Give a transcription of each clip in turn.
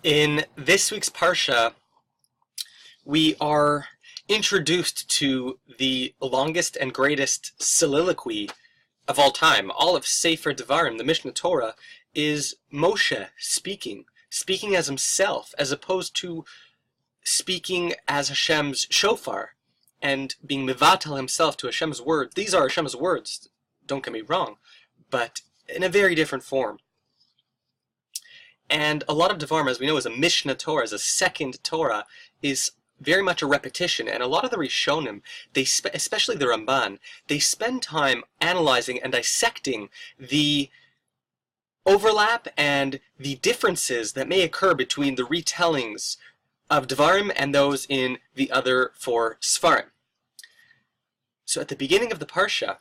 In this week's Parsha, we are introduced to the longest and greatest soliloquy of all time. All of Sefer Devarim, the Mishnah Torah, is Moshe speaking as himself, as opposed to speaking as Hashem's shofar and being mivatel himself to Hashem's words. These are Hashem's words, don't get me wrong, but in a very different form. And a lot of Devarim, as we know, is a Mishnah Torah, as a second Torah, is very much a repetition. And a lot of the Rishonim, especially the Ramban, they spend time analyzing and dissecting the overlap and the differences that may occur between the retellings of Devarim and those in the other four Sfarim. So at the beginning of the Parsha,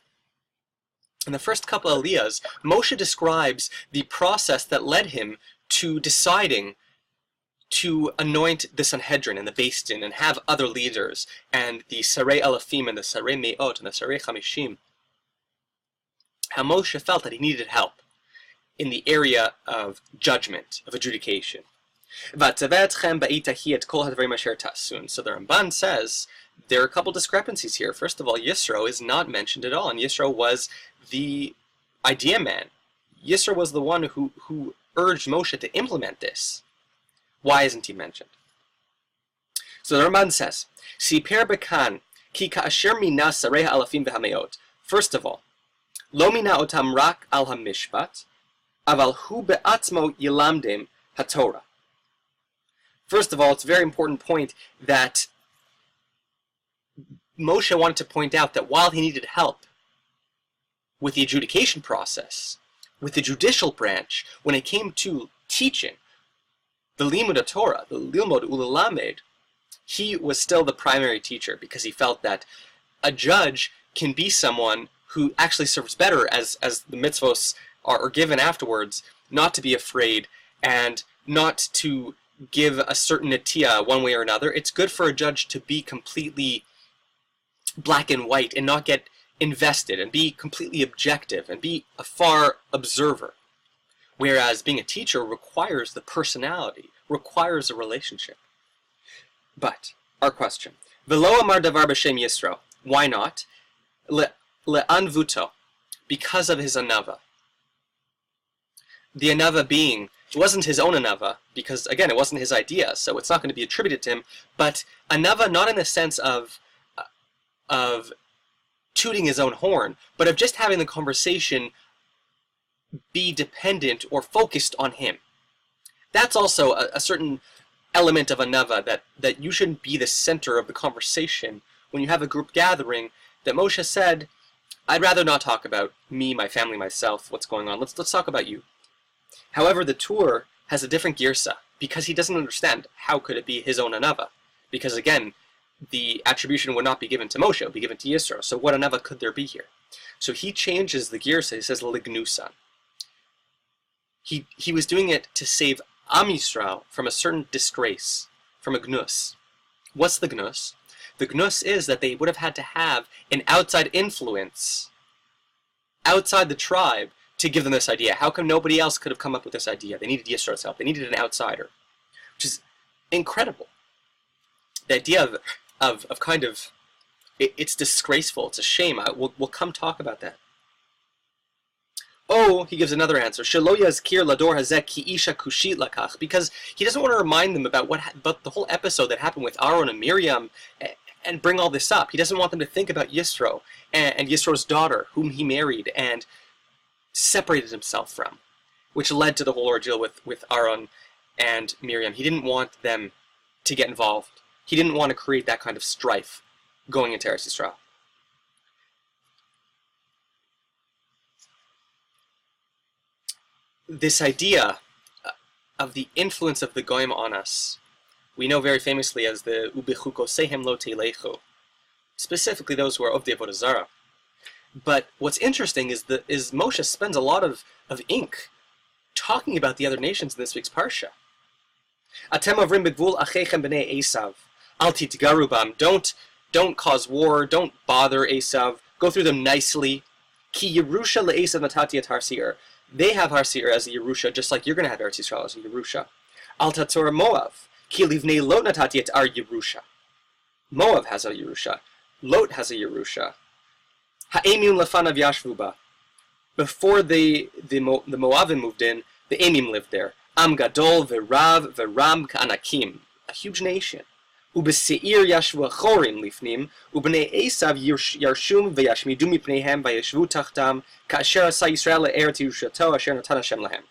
in the first couple of aliyahs, Moshe describes the process that led him to deciding to anoint the Sanhedrin and the Beis Din and have other leaders, and the Sarei Alafim and the Sarei Me'ot and the Sarei Chamishim. How Moshe felt that he needed help in the area of judgment, of adjudication. So the Ramban says there are a couple discrepancies here. First of all, Yisro is not mentioned at all, and Yisro was the idea man. Yisro was the one who urged Moshe to implement this. Why isn't he mentioned? So the Ramban says, Siper bekan ki ka'asher mina sarei ha'alafim v'hameot. First of all, lo mina otam rak al hamishpat, aval hu be'atzmo yilamdem haTorah. First of all, it's a very important point that Moshe wanted to point out that while he needed help with the adjudication process, with the judicial branch, when it came to teaching the Limud Torah, the Lilmod Ulalamed, he was still the primary teacher because he felt that a judge can be someone who actually serves better as the mitzvos are given afterwards, not to be afraid and not to give a certain netiya one way or another. It's good for a judge to be completely black and white and not get invested and be completely objective and be a far observer. Whereas being a teacher requires the personality, requires a relationship. But, our question, Velo amar davar b'shem Yisro. Why not? Le'anvuto, because of his anava. The anava being, it wasn't his own anava, because again, it wasn't his idea, so it's not going to be attributed to him, but anava not in the sense of tooting his own horn, but of just having the conversation be dependent or focused on him. That's also a certain element of anava, that you shouldn't be the center of the conversation when you have a group gathering, that Moshe said, I'd rather not talk about me, my family, myself, what's going on. Let's talk about you. However, the Tur has a different girsa, because he doesn't understand how could it be his own anava. Because again, the attribution would not be given to Moshe, it would be given to Yisro. So what anava could there be here? So he changes the girsa, he says lignusan. He was doing it to save Am Yisrael from a certain disgrace, from a gnus. What's the gnus? The gnus is that they would have had to have an outside influence, outside the tribe, to give them this idea. How come nobody else could have come up with this idea? They needed Yisro's help. They needed an outsider, which is incredible. The idea of kind of, it's disgraceful. It's a shame. We'll come talk about that. Oh, he gives another answer. Shelo yazkir lador hazek ki isha kushit lakach, because he doesn't want to remind them about the whole episode that happened with Aaron and Miriam, and bring all this up. He doesn't want them to think about Yisro and Yisro's daughter, whom he married and separated himself from, which led to the whole ordeal with Aaron and Miriam. He didn't want them to get involved. He didn't want to create that kind of strife going into Eretz Yisrael. This idea of the influence of the Goyim on us, we know very famously as the Ubechukosehem lo teilechu, specifically those who are of the Avodah Zarah. But what's interesting is Moshe spends a lot of ink talking about the other nations in this week's Parsha. Atem avrim begvul achechem b'nei Esav, al titgaru bam. Don't cause war. Don't bother Esav. Go through them nicely. Ki Yerusha le'Esav natati et Har Seir. They have Har Seir as a Yerusha, just like you're going to have Eretz Yisrael as a Yerusha. Al tatzor Moav, ki livnei Lot natati et ar Yerusha. Moav has a Yerusha. Lot has a Yerusha. Ha'emim lefanav yashvu ba. Before the Moavim moved in, the Emim lived there. Am gadol v'rav v'ram ka'anakim. A huge nation. Ubeseir yashvu achorim lifnim, ubnei Esav yarshum v'yashmidu mipneihem v'yashvu tachtam, ka'asher asa Yisrael le'eretz Yerushato asher natan Hashem lahem.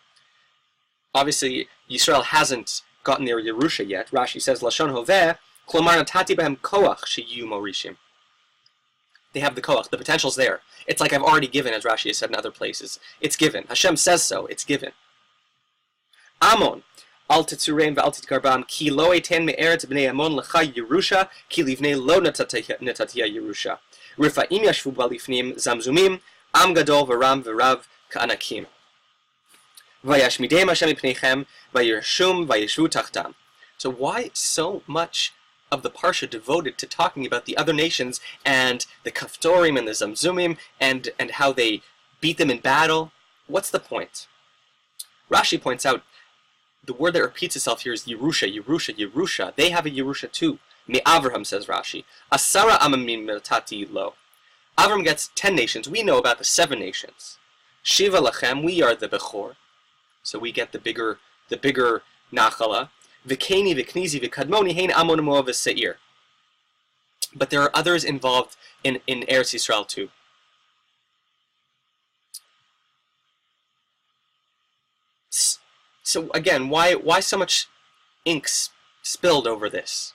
Obviously, Yisrael hasn't gotten their Yerusha yet. Rashi says, Lashon hoveh, klomar natati behem koach sheyu morishim. They have the koach, the potential's there. It's like I've already given, as Rashi has said in other places. It's given. Hashem says so, it's given. Amon, al tetzurein ve'al titkarbam, ki lo eten me'eretz b'nei Amon lecha Yerusha, ki livnei lo netatiya Yerusha. Rifa'im yashvu b'alifnim zamzumim, am gadol v'ram v'rav ka'anakim. Vayashmidem Hashem mipneichem, vayirshum vayishvu tachtam. So why so much of the Parsha devoted to talking about the other nations and the Kaftorim and the Zamzumim and how they beat them in battle? What's the point? Rashi points out the word that repeats itself here is Yerusha, Yerusha, Yerusha. They have a Yerusha too. Me Avraham, says Rashi. Asara amamim miltati lo. Avram gets 10 nations. We know about the 7 nations. Shiva lachem, we are the Bechor. So we get the bigger Nachala. Vikeni, Viknizi, Vikadmoni, Hein Amon Moav Seir. But there are others involved in Eretz Yisrael too. So again, why so much ink spilled over this?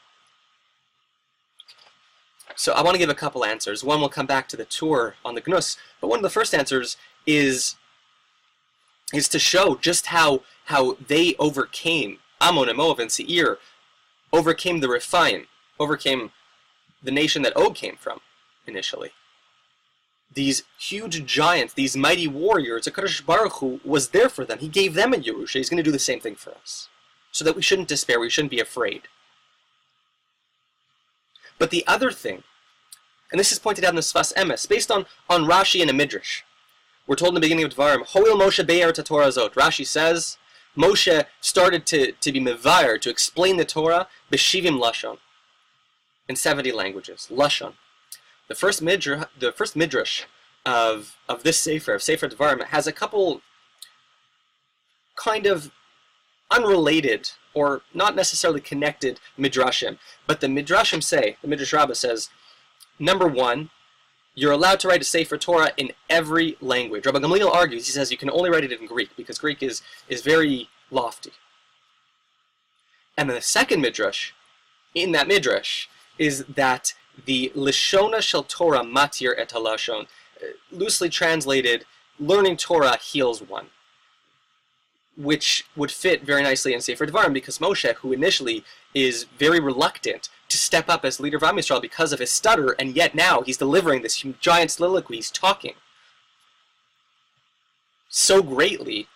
So I want to give a couple answers. One will come back to the tour on the Gnus, but one of the first answers is to show just how they overcame Ammon and Moab and Seir, overcame the Rephaim, overcame the nation that Og came from initially. These huge giants, these mighty warriors, HaKadosh Baruch Hu was there for them. He gave them a Yerusha. He's going to do the same thing for us. So that we shouldn't despair, we shouldn't be afraid. But the other thing, and this is pointed out in the Sfas Emes, based on Rashi and a Midrash. We're told in the beginning of Devarim, Hoil Moshe Be'er Torah Zot. Rashi says, Moshe started to be mevayer, to explain the Torah, b'shivim lashon, in 70 languages. Lashon. The first midrash of this Sefer, of Sefer Devarim, has a couple kind of unrelated or not necessarily connected midrashim. But the midrashim say, the Midrash Rabbah says, number one, you're allowed to write a Sefer Torah in every language. Rabbi Gamliel argues, he says you can only write it in Greek, because Greek is very lofty. And then the second midrash, in that midrash, is that the Lishona Shel Torah Matir et Halashon, loosely translated, learning Torah heals one, which would fit very nicely in Sefer Devarim, because Moshe, who initially is very reluctant to step up as leader of Am Yisrael because of his stutter, and yet now he's delivering this giant soliloquy, he's talking so greatly,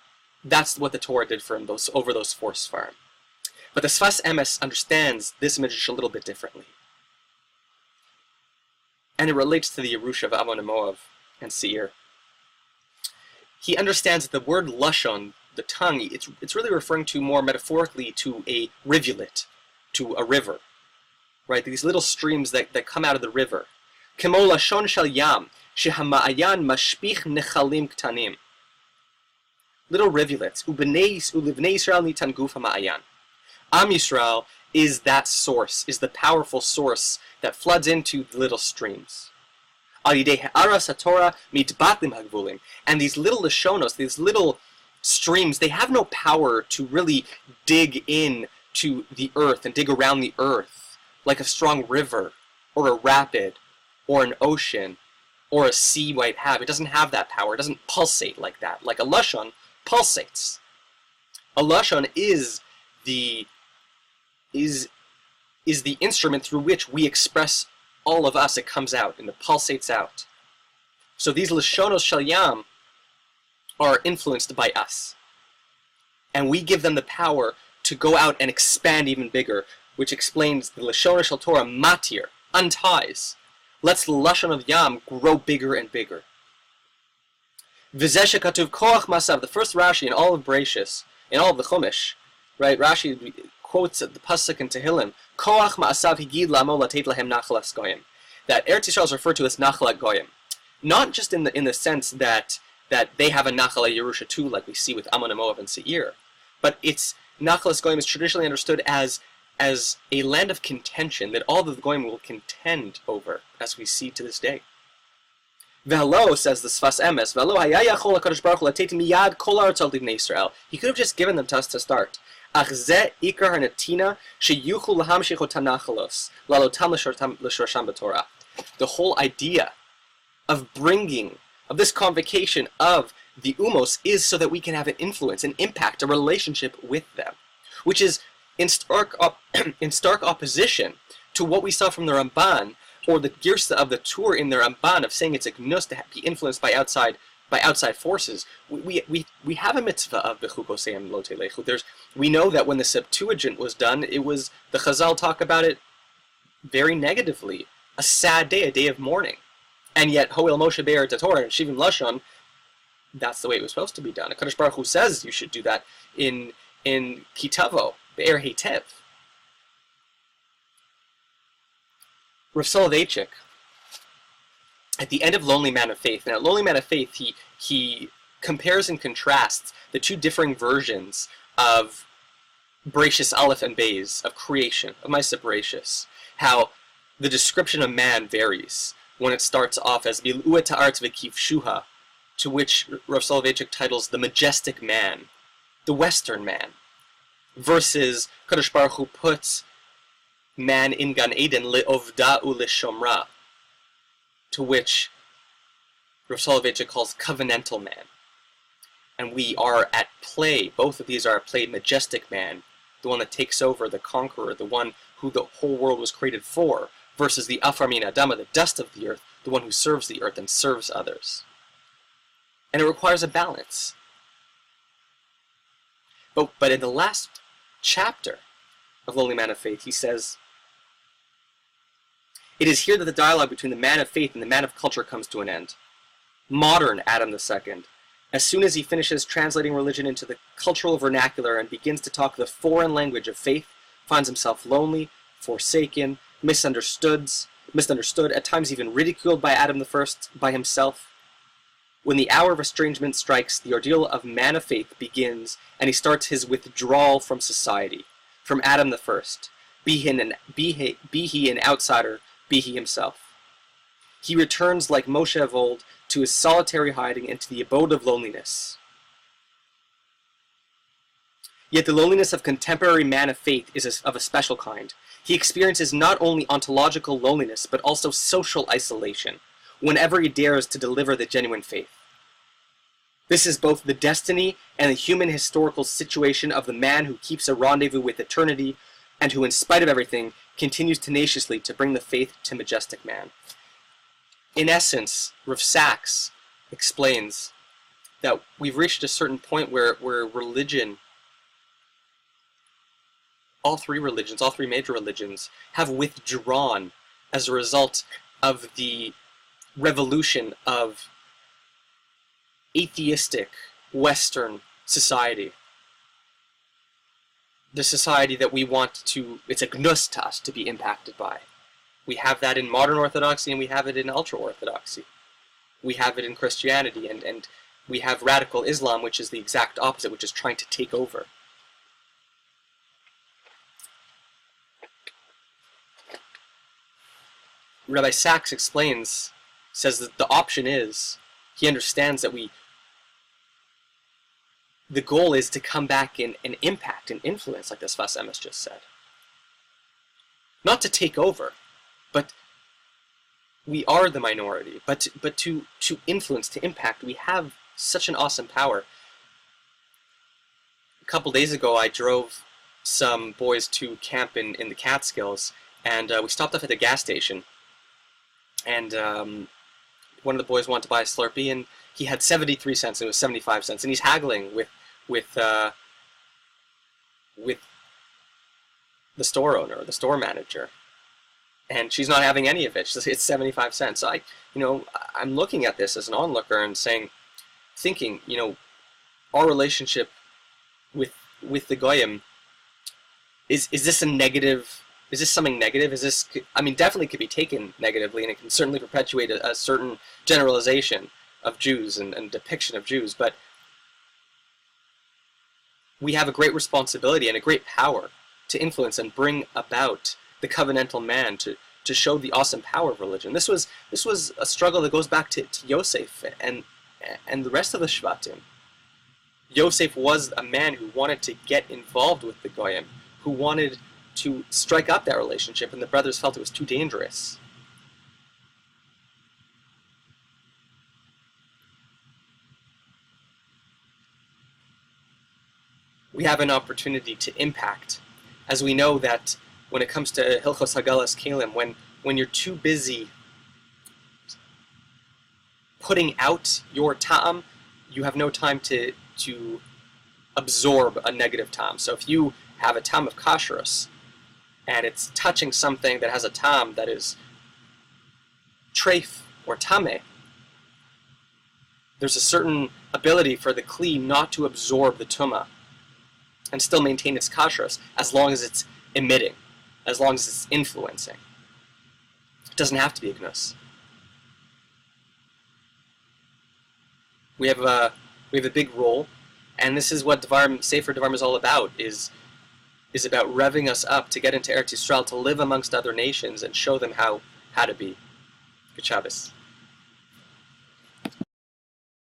that's what the Torah did for him over those 4 Sfarim. But the Sfas Emes understands this midrash a little bit differently. And it relates to the Yerusha of Ammon and Moab and Seir. He understands that the word Lashon, the tongue, it's really referring to more metaphorically to a rivulet, to a river. Right, these little streams that come out of the river. Kemo Lashon Shel Yam, Shehama'ayan Mashpich Nechalim Ktanim. Little rivulets. Ulivnei Yisrael Nitan Guf HaMa'ayan. Am Yisrael is that source, is the powerful source that floods into the little streams. Al Yidei Ha'aras HaTorah Mitbatlim HaGvulim. And these little Lashonos, these little streams, they have no power to really dig in to the earth and dig around the earth like a strong river or a rapid or an ocean or a sea might have. It doesn't have that power. It doesn't pulsate like that. Like a Lashon pulsates. A Lashon is the instrument through which we express all of us. It comes out and it pulsates out. So these Lashonos Shel Yam are influenced by us. And we give them the power to go out and expand even bigger, which explains the Lashon Shel Torah Matir, unties, lets the Lashon of Yam grow bigger and bigger. V'zeh shekatuv koach masav, the first Rashi in all of Bereshis, in all of the Chumash, Right? Rashi quotes the pasuk in Tehillim, Koach ma'asav higid lamo latet lahem nachlas goyim. That Eretz Yisrael is referred to as Nachla Goyim. Not just in the sense that they have a Nachla Yerusha too, like we see with Ammon and Moab and Seir, but it's Nachlas Goyim is traditionally understood as a land of contention that all the Goyim will contend over, as we see to this day. V'halo, says the Sfas Emes, V'halo haya yachol HaKadosh Baruch Hu latet miyad kol ha'aretz al livnei Yisrael. He could have just given them to us to start. Ach zeh ikar hanatina sheyuchlu lahamshich otan nachalos lalotam l'shorsham b'Torah. The whole idea of this convocation of the umos is so that we can have an influence, an impact, a relationship with them, which is in stark opposition to what we saw from the Ramban, or the girsa of the Tur in the Ramban of saying it's a gnus to be influenced by outside forces. We have a mitzvah of b'chukoseim lo telechu. We know that when the Septuagint was done, it was, the Chazal talk about it very negatively, a sad day, a day of mourning. And yet, Hoel Moshe Be'er Torah and Shivim Lashon, that's the way it was supposed to be done. HaKadosh Baruch Hu says you should do that in Kitavo, Be'er Heitev. Rav Soloveitchik, at the end of Lonely Man of Faith, now Lonely Man of Faith, he compares and contrasts the two differing versions of Bereshis Aleph and Beis, of creation, of Ma'aseh Bereshis, how the description of man varies when it starts off as Bil'uet Ha'aretz V'kivshuha, to which Rav Soloveitchik titles the majestic man, the Western man, versus Kadosh Baruch Hu puts man in Gan Eden le'ovda u'leshomra, to which Rav Soloveitchik calls covenantal man. And we are at play, both of these are at play, majestic man, the one that takes over, the conqueror, the one who the whole world was created for, versus the Afar Min Adama, the dust of the earth, the one who serves the earth and serves others. And it requires a balance. But in the last chapter of Lonely Man of Faith, he says, it is here that the dialogue between the man of faith and the man of culture comes to an end. Modern Adam II, as soon as he finishes translating religion into the cultural vernacular and begins to talk the foreign language of faith, finds himself lonely, forsaken, misunderstood, at times even ridiculed by Adam I, by himself. When the hour of estrangement strikes, the ordeal of man of faith begins, and he starts his withdrawal from society, from Adam I, be he an outsider, be he himself. He returns like Moshe of old to his solitary hiding and to the abode of loneliness. Yet the loneliness of contemporary man of faith is of a special kind. He experiences not only ontological loneliness, but also social isolation, whenever he dares to deliver the genuine faith. This is both the destiny and the human historical situation of the man who keeps a rendezvous with eternity, and who, in spite of everything, continues tenaciously to bring the faith to majestic man. In essence, Rav Sachs explains that we've reached a certain point where religion, all three major religions, have withdrawn as a result of the revolution of atheistic Western society. The society that we want to, it's a gnus to us to be impacted by. We have that in modern Orthodoxy, and we have it in ultra-Orthodoxy. We have it in Christianity, and we have radical Islam, which is the exact opposite, which is trying to take over. Rabbi Sachs says that the option is, he understands that the goal is to come back and impact and influence, like the Sfas Emes just said. Not to take over, but we are the minority, but to influence, to impact. We have such an awesome power. A couple days ago, I drove some boys to camp in the Catskills, and we stopped off at the gas station, and one of the boys wanted to buy a Slurpee, and he had 73 cents, and it was 75 cents, and he's haggling with the store owner, or the store manager, and she's not having any of it. She says it's 75 cents. So I'm looking at this as an onlooker and thinking, our relationship with the Goyim is this a negative? Is this something negative? Is this? I mean, definitely could be taken negatively, and it can certainly perpetuate a certain generalization of Jews and depiction of Jews. But we have a great responsibility and a great power to influence and bring about the covenantal man, to show the awesome power of religion. This was a struggle that goes back to Yosef and the rest of the Shvatim. Yosef was a man who wanted to get involved with the Goyim, who wanted to strike up that relationship, and the brothers felt it was too dangerous. We have an opportunity to impact, as we know that when it comes to Hilchos Hagalas Kelim, when you're too busy putting out your ta'am, you have no time to absorb a negative ta'am. So if you have a ta'am of kashrus, and it's touching something that has a ta'am that is treif or tameh, there's a certain ability for the kli not to absorb the tumah and still maintain its kashrus as long as it's emitting, as long as it's influencing. It doesn't have to be a gnus. We have a big role, and this is what Devarim, Sefer Devarim is all about, is about revving us up to get into Eretz Yisrael, to live amongst other nations and show them how to be. Good Shabbos.